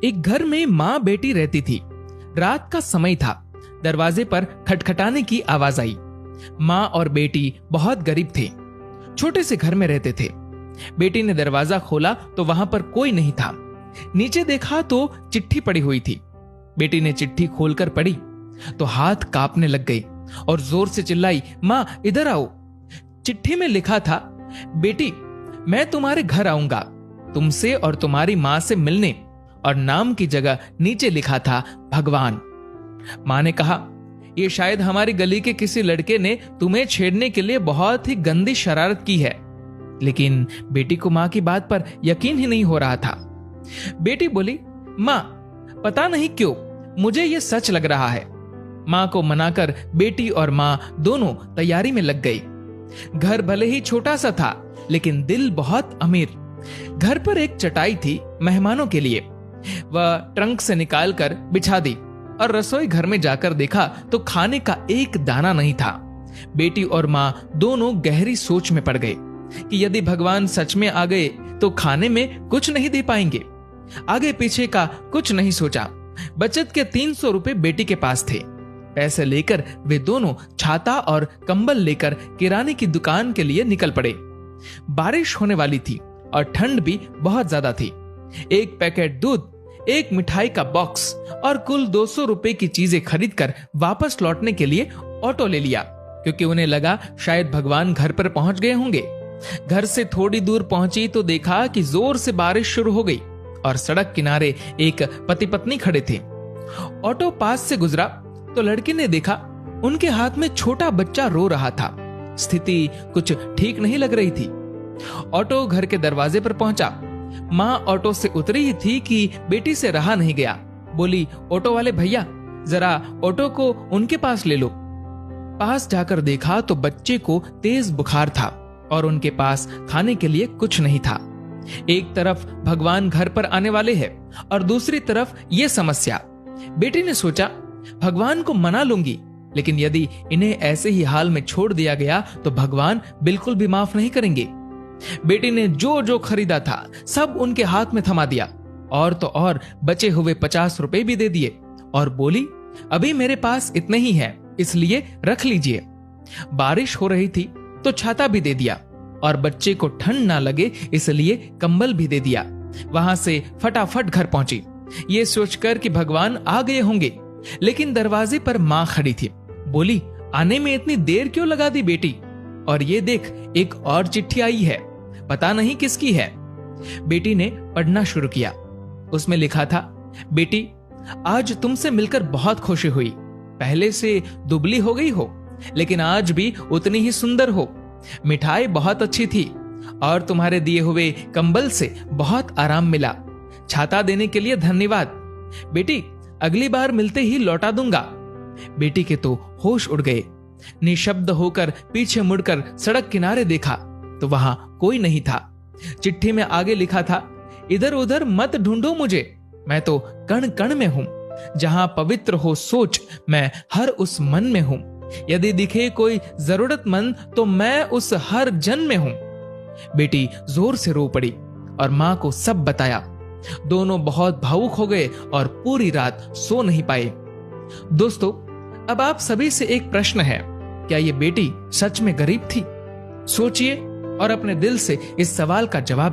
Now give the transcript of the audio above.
एक घर में माँ बेटी रहती थी। रात का समय था। दरवाजे पर खटखटाने की आवाज आई। माँ और बेटी बहुत गरीब थे, छोटे से घर में रहते थे। बेटी ने दरवाजा खोला तो वहां पर कोई नहीं था। नीचे देखा तो चिट्ठी पड़ी हुई थी। बेटी ने चिट्ठी खोलकर पढ़ी तो हाथ कांपने लग गई और जोर से चिल्लाई, माँ इधर आओ। चिट्ठी में लिखा था, बेटी मैं तुम्हारे घर आऊंगा तुमसे और तुम्हारी माँ से मिलने, और नाम की जगह नीचे लिखा था भगवान। माँ ने कहा, ये शायद हमारी गली के किसी लड़के ने तुम्हें छेड़ने के लिए बहुत ही गंदी शरारत की है। लेकिन बेटी को माँ की बात पर यकीन ही नहीं हो रहा था। बेटी बोली, माँ पता नहीं क्यों मुझे ये सच लग रहा है। माँ को मनाकर बेटी और माँ दोनों तैयारी में लग गई। घर भले ही छोटा सा था लेकिन दिल बहुत अमीर। घर पर एक चटाई थी मेहमानों के लिए। वह ट्रंक से निकालकर बिछा दी और रसोई घर में जाकर देखा तो खाने का एक दाना नहीं था। बेटी और माँ दोनों गहरी सोच में पड़ गए कि यदि भगवान सच में आ गए तो खाने में कुछ नहीं दे पाएंगे। आगे पीछे का कुछ नहीं सोचा। बचत के 300 रुपए बेटी के पास थे। पैसे लेकर वे दोनों छाता और कंबल लेकर किराने की दुकान के लिए निकल पड़े। बारिश होने वाली थी और ठंड भी बहुत ज्यादा थी। एक पैकेट दूध, एक मिठाई का बॉक्स और कुल 200 रुपए की चीजें खरीदकर वापस लौटने के लिए ऑटो ले लिया, क्योंकि उन्हें लगा शायद भगवान घर पर पहुंच गए होंगे। घर से थोड़ी दूर पहुंची तो देखा कि जोर से बारिश शुरू हो गई और सड़क किनारे एक पति पत्नी खड़े थे। ऑटो पास से गुजरा तो लड़के ने देखा उनके हाथ में छोटा बच्चा रो रहा था। स्थिति कुछ ठीक नहीं लग रही थी। ऑटो घर के दरवाजे पर पहुंचा। माँ ऑटो से उतरी ही थी कि बेटी से रहा नहीं गया। बोली, ऑटो वाले भैया जरा ऑटो को उनके पास ले लो। पास जाकर देखा तो बच्चे को तेज बुखार था और उनके पास खाने के लिए कुछ नहीं था। एक तरफ भगवान घर पर आने वाले हैं और दूसरी तरफ ये समस्या। बेटी ने सोचा, भगवान को मना लूंगी, लेकिन यदि इन्हें ऐसे ही हाल में छोड़ दिया गया तो भगवान बिल्कुल भी माफ नहीं करेंगे। बेटी ने जो जो खरीदा था सब उनके हाथ में थमा दिया और तो और बचे हुए 50 रुपए भी दे दिए और बोली, अभी मेरे पास इतने ही है, इसलिए रख लीजिए। बारिश हो रही थी तो छाता भी दे दिया और बच्चे को ठंड ना लगे इसलिए कंबल भी दे दिया। वहां से फटाफट घर पहुंची, ये सोचकर कि भगवान आ गए होंगे। लेकिन दरवाजे पर माँ खड़ी थी। बोली, आने में इतनी देर क्यों लगा दी बेटी? और ये देख, एक और चिट्ठी आई है, पता नहीं किसकी है। बेटी ने पढ़ना शुरू किया। उसमें लिखा था, बेटी आज तुमसे मिलकर बहुत खुशी हुई। पहले से दुबली हो गई हो लेकिन आज भी उतनी ही सुंदर हो। मिठाई बहुत अच्छी थी और तुम्हारे दिए हुए कंबल से बहुत आराम मिला। छाता देने के लिए धन्यवाद। बेटी अगली बार मिलते ही लौटा दूंगा। बेटी के तो होश उड़ गए। निशब्द होकर पीछे मुड़कर सड़क किनारे देखा तो वहां कोई नहीं था। चिट्ठी में आगे लिखा था, इधर उधर मत ढूंढो मुझे, मैं तो कण कण में हूं। जहां पवित्र हो सोच, मैं हर उस मन में हूं। यदि दिखे कोई जरूरतमंद तो मैं उस हर जन में हूं। बेटी जोर से रो पड़ी और मां को सब बताया। दोनों बहुत भावुक हो गए और पूरी रात सो नहीं पाए। दोस्तों, अब आप सभी से एक प्रश्न है, क्या ये बेटी सच में गरीब थी? सोचिए और अपने दिल से इस सवाल का जवाब